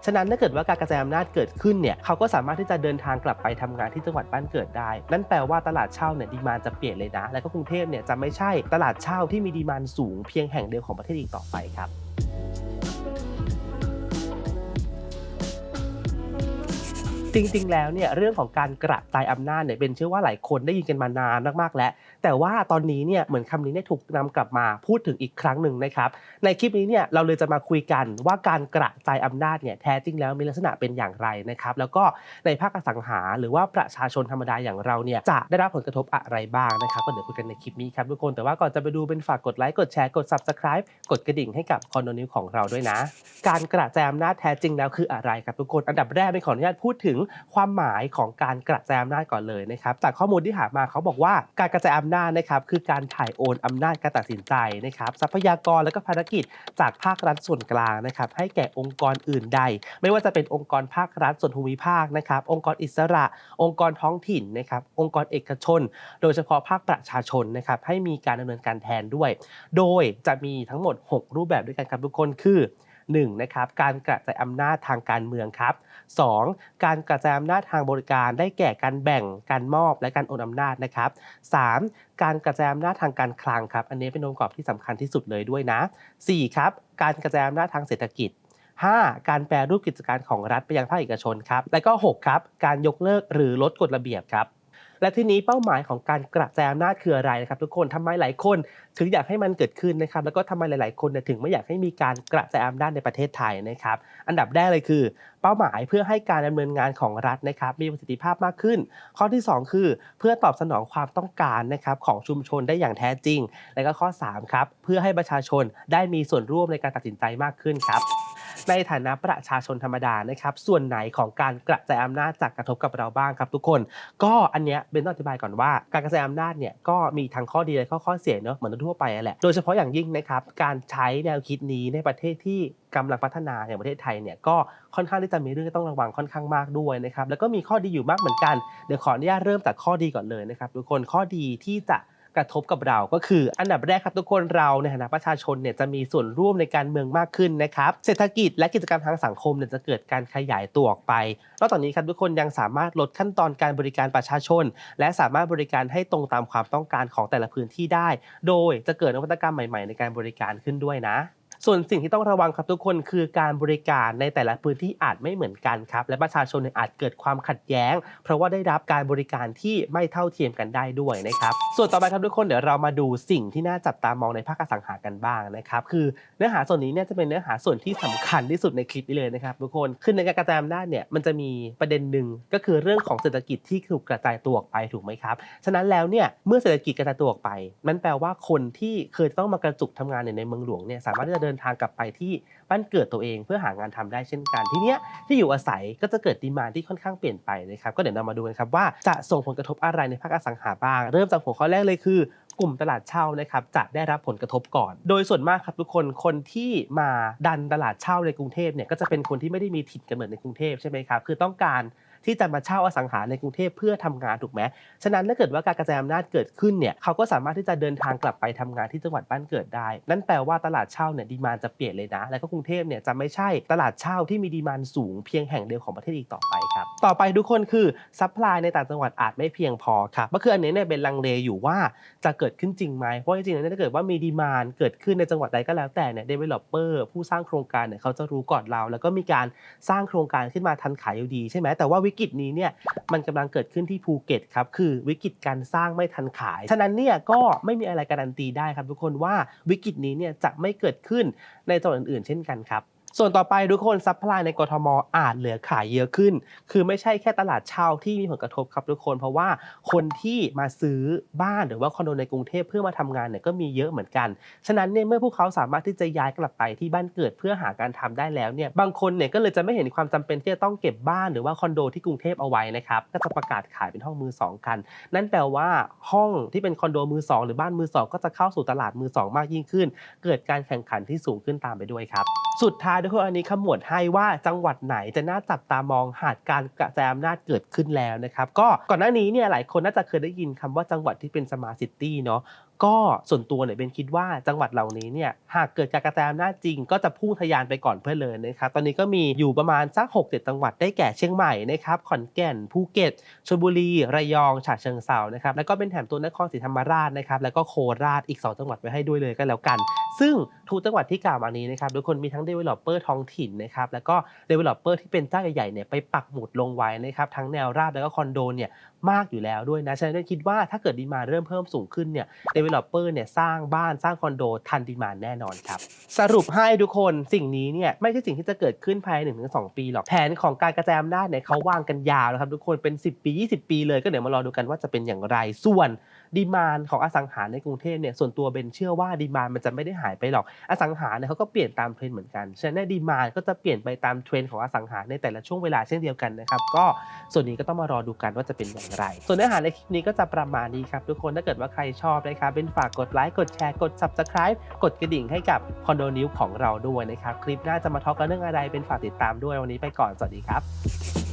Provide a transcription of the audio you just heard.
ฉะนั้นถ้าเกิดว่าการกระจายอำนาจเกิดขึ้นเนี่ยเขาก็สามารถที่จะเดินทางกลับไปทำงานที่จังหวัดบ้านเกิดได้นั่นแปลว่าตลาดเช่าเนี่ยดีมานด์จะเปลี่ยนเลยนะและก็กรุงเทพเนี่ยจะไม่ใช่ตลาดเช่าที่มีดีมานด์สูงเพียงแห่งเดียวของประเทศอีกต่อไปครับจริงๆแล้วเนี่ยเรื่องของการกระจายอำนาจเนี่ยเป็นเชื่อว่าหลายคนได้ยินกันมานานมากๆแล้วแต่ว่าตอนนี้เนี่ยเหมือนคำนี้เนี่ยถูกนำกลับมาพูดถึงอีกครั้งหนึ่งนะครับในคลิปนี้เนี่ยเราเลยจะมาคุยกันว่าการกระจายอำนาจเนี่ยแท้จริงแล้วมีลักษณะเป็นอย่างไรนะครับแล้วก็ในภาคอสังหาหรือว่าประชาชนธรรมดาอย่างเราเนี่ยจะได้รับผลกระทบอะไรบ้างนะครับก็เดี๋ยวคุยกันในคลิปนี้ครับทุกคนแต่ว่าก่อนจะไปดูเป็นฝากกดไลค์กดแชร์กด Subscribe กดกระดิ่งให้กับคอนโดนิวของเราด้วยนะการกระจายอำนาจแท้จริงแล้วคืออะไรครับทุกคนอันดับแรกเป็นขออนุญาตพูดถึงความหมายของการกระจายอำนาจก่อนเลยนะครับจากข้อมูลที่หามาเขาบอกว่าการกระจายอำนาจนะครับคือการถ่ายโอนอำนาจการตัดสินใจนะครับทรัพยากรและก็ภารกิจจากภาครัฐส่วนกลางนะครับให้แก่องค์กรอื่นใดไม่ว่าจะเป็นองค์กรภาครัฐส่วนภูมิภาคนะครับองค์กรอิสระองค์กรท้องถิ่นนะครับองค์กรเอกชนโดยเฉพาะภาคประชาชนนะครับให้มีการดำเนินการแทนด้วยโดยจะมีทั้งหมด6รูปแบบด้วยกันครับทุกคนคือ1นะครับการกระจายอำนาจทางการเมืองครับ2การกระจายอำนาจทางบริการได้แก่การแบ่งการมอบและการโอนอำนาจนะครับ3การกระจายอำนาจทางการคลังครับอันนี้เป็นองค์ประกอบที่สำคัญที่สุดเลยด้วยนะ4ครับการกระจายอำนาจทางเศรษฐกิจ5การแปรรูปกิจการของรัฐไปยังภาคเอกชนครับและก็6ครับการยกเลิกหรือลดกฎระเบียบครับและทีนี้เป้าหมายของการกระจายอำนาจคืออะไรนะครับทุกคนทำไมหลายคนถึงอยากให้มันเกิดขึ้นนะครับแล้วก็ทำไมหลายๆคนถึงไม่อยากให้มีการกระจายอำนาจในประเทศไทยนะครับอันดับแรกเลยคือเป้าหมายเพื่อให้การดำเนินงานของรัฐนะครับมีประสิทธิภาพมากขึ้นข้อที่2คือเพื่อตอบสนองความต้องการนะครับของชุมชนได้อย่างแท้จริงและก็ข้อ3ครับเพื่อให้ประชาชนได้มีส่วนร่วมในการตัดสินใจมากขึ้นครับในฐานะประชาชนธรรมดานะครับส่วนไหนของการกระจายอำนาจจะกระทบกับเราบ้างครับทุกคนก็อันเนี้ยเบนต้องอธิบายก่อนว่าการกระจายอำนาจเนี่ยก็มีทั้งข้อดีและข้อเสียเนอะเหมือนทั่วไปแหละโดยเฉพาะอย่างยิ่งนะครับการใช้แนวคิดนี้ในประเทศที่กำลังพัฒนาอย่างประเทศไทยเนี่ยก็ค่อนข้างที่จะมีเรื่องที่ต้องระวังค่อนข้างมากด้วยนะครับแล้วก็มีข้อดีอยู่มากเหมือนกันเดี๋ยวขออนุญาตเริ่มจากข้อดีก่อนเลยนะครับทุกคนข้อดีที่จะกระทบกับเราก็คืออันดับแรกครับทุกคนเราในฐานะประชาชนเนี่ยจะมีส่วนร่วมในการเมืองมากขึ้นนะครับเศรษฐกิจและกิจกรรมทางสังคมเนี่ยจะเกิดการขยายตัวออกไปนอกจากนี้ครับทุกคนยังสามารถลดขั้นตอนการบริการประชาชนและสามารถบริการให้ตรงตามความต้องการของแต่ละพื้นที่ได้โดยจะเกิดนวัตกรรมใหม่ๆในการบริการขึ้นด้วยนะส่วนสิ่งที่ต้องระวังครับทุกคนคือการบริการในแต่ละพื้นที่อาจไม่เหมือนกันครับและประชาชนอาจเกิดความขัดแย้งเพราะว่าได้รับการบริการที่ไม่เท่าเทียมกันได้ด้วยนะครับส่วนต่อไปครับทุกคนเดี๋ยวเรามาดูสิ่งที่น่าจับตามองในภาคอสังหากันบ้างนะครับคือเนื้อหาส่วนนี้เนี่ยจะเป็นเนื้อหาส่วนที่สำคัญที่สุดในคลิปนี้เลยนะครับทุกคนคือในการกระจายอำนาจเนี่ยมันจะมีประเด็นหนึ่งก็คือเรื่องของเศรษฐกิจที่ถูกกระจายตัวออกไปถูกไหมครับฉะนั้นแล้วเนี่ยเมื่อเศรษฐกิจกระจายตัวออกไปมันแปลว่าคนที่เคยต้องมากระจุกทำงานในเมืองหลวงเนี่ยสามารถที่จะเดินทางกลับไปที่บ้านเกิดตัวเองเพื่อหางานทำได้เช่นกันทีเนี้ยที่อยู่อาศัยก็จะเกิดดีมานด์ที่ค่อนข้างเปลี่ยนไปนะครับก็เดี๋ยวเรามาดูกันครับว่าจะส่งผลกระทบอะไรในภาคอสังหาบ้างเริ่มจากหัวข้อแรกเลยคือกลุ่มตลาดเช่านะครับจะได้รับผลกระทบก่อนโดยส่วนมากครับทุกคนที่มาดันตลาดเช่าในกรุงเทพเนี่ยก็จะเป็นคนที่ไม่ได้มีถิ่นกำเนิดในกรุงเทพใช่ไหมครับคือต้องการที่จะมาเช่าอสังหาในกรุงเทพเพื่อทำงานถูกไหมฉะนั้นถ้าเกิดว่าการกระจายอำนาจเกิดขึ้นเนี่ยเขาก็สามารถที่จะเดินทางกลับไปทำงานที่จังหวัดบ้านเกิดได้นั่นแปลว่าตลาดเช่าเนี่ยดีมานด์จะเปลี่ยนเลยนะและก็กรุงเทพเนี่ยจะไม่ใช่ตลาดเช่าที่มีดีมานด์สูงเพียงแห่งเดียวของประเทศอีกต่อไปครับต่อไปทุกคนคือซัพพลายในต่างจังหวัดอาจไม่เพียงพอครับก็คืออันนี้เนี่ยเป็นลังเลอยู่ว่าจะเกิดขึ้นจริงไหมเพราะจริงๆแล้วถ้าเกิดว่ามีดีมานด์เกิดขึ้นในจังหวัดใดก็แล้วแต่เนี่ย developer ผู้สร้างโครงการเนี่ยเขาจะรู้ก่อนเราแล้วก็มีการสร้างโครงการขึ้นมาทันขายอยู่ดีใช่ไหมแต่ว่าวิกฤตนี้เนี่ยมันกำลังเกิดขึ้นที่ภูเก็ตครับคือวิกฤตการสร้างไม่ทันขายฉะนั้นเนี่ยก็ไม่มีอะไรการันตีได้ครับทุกคนว่าวิกฤตนี้เนี่ยจะไม่เกิดขึ้นในจังหวัดอื่นๆเช่นกันครับส่วนต่อไปทุกคนซัพพลายในกทมอาจเหลือขายเยอะขึ้นคือไม่ใช่แค่ตลาดเช่าที่มีผลกระทบครับทุกคนเพราะว่าคนที่มาซื้อบ้านหรือว่าคอนโดในกรุงเทพเพื่อมาทำงานเนี่ยก็มีเยอะเหมือนกันฉะนั้นเนี่ยเมื่อพวกเขาสามารถที่จะย้ายกลับไปที่บ้านเกิดเพื่อหาการทำได้แล้วเนี่ยบางคนเนี่ยก็เลยจะไม่เห็นความจำเป็นที่จะต้องเก็บบ้านหรือว่าคอนโดที่กรุงเทพเอาไว้นะครับก็จะประกาศขายเป็นห้องมือสองกันนั่นแปลว่าห้องที่เป็นคอนโดมือสองหรือบ้านมือสองก็จะเข้าสู่ตลาดมือสองมากยิ่งขึ้นเกิดการแข่งขันที่สูงขึ้นตามไปด้วยครับสุดท้ายทุกคนอันนี้ขมวดให้ว่าจังหวัดไหนจะน่าจับตามองหากการกระจายอำนาจเกิดขึ้นแล้วนะครับก็ก่อนหน้านี้เนี่ยหลายคนน่าจะเคยได้ยินคำว่าจังหวัดที่เป็นสมาร์ทซิตี้เนาะ ก็ส่วนตัวเนี่ยเบนคิดว่าจังหวัดเหล่านี้เนี่ยหากเกิดการกระจายอำนาจจริงก็จะพุ่งทะยานไปก่อนเพื่อนเลยนะครับตอนนี้ก็มีอยู่ประมาณสัก 6-7 จังหวัดได้แก่เชียงใหม่นะครับขอนแก่นภูเก็ตชลบุรีระยองฉะเชิงเทรานะครับแล้วก็เป็นแถมตัวนครศรีธรรมราชนะครับแล้วก็โคราชอีก2จังหวัดไว้ให้ด้วยเลยก็แล้วกันซึ่งทุกจังหวัดที่กล่าวมานี้นะครับทุกคนมีทั้ง developer ท้องถิ่นนะครับแล้วก็ developer ที่เป็นเจ้าใหญ่ๆเนี่ยไปปักหมุดลงไว้นะครับทั้งแนวราบแล้วก็คอนโดเนี่ยมากอยู่แล้วด้วยนะฉะนั้นคิดว่าถ้าเกิดดีมานด์เริ่มเพิ่มสูงขึ้นเนี่ย developer เนี่ยสร้างบ้านสร้างคอนโดทันดีมานด์แน่นอนครับสรุปให้ทุกคนสิ่งนี้เนี่ยไม่ใช่สิ่งที่จะเกิดขึ้นภายใน 1-2 ปีหรอกแผนของการกระจายอำนาจเนี่ยเขาวางกันยาวนะครับทุกคนเป็น10ปี20ปีเลยก็เดี๋ยวมารอดูกันว่าจะเป็นอย่างไรส่วนดีมานด์ของอสังหาในกรุงเทพเนี่ยส่วนตัวเบนเชื่อว่าดีมานด์มันจะไม่ได้หายไปหรอกอสังหาเนี่ยเขาก็เปลี่ยนตามเทรนด์เหมือนกันฉะนั้นดีมานด์ก็จะเปลี่ยนไปตามเทรนด์ของอสังหาในแต่ละช่วงเวลาเช่นเดียวกันนะครับก็ส่วนนี้ก็ต้องมารอดูกันว่าจะเป็นอย่างไรส่วนเนื้อหาในคลิปนี้ก็จะประมาณนี้ครับทุกคนถ้าเกิดว่าใครชอบนะครับเป็นฝากกดไลค์กดแชร์กด Subscribe กดกระดิ่งให้กับคอนโดนิวของเราด้วยนะครับคลิปหน้าจะมาทอล์กกันเรื่องอะไรเป็นฝากติดตามด้วยวันนี้ไปก่อนสวัสดีครับ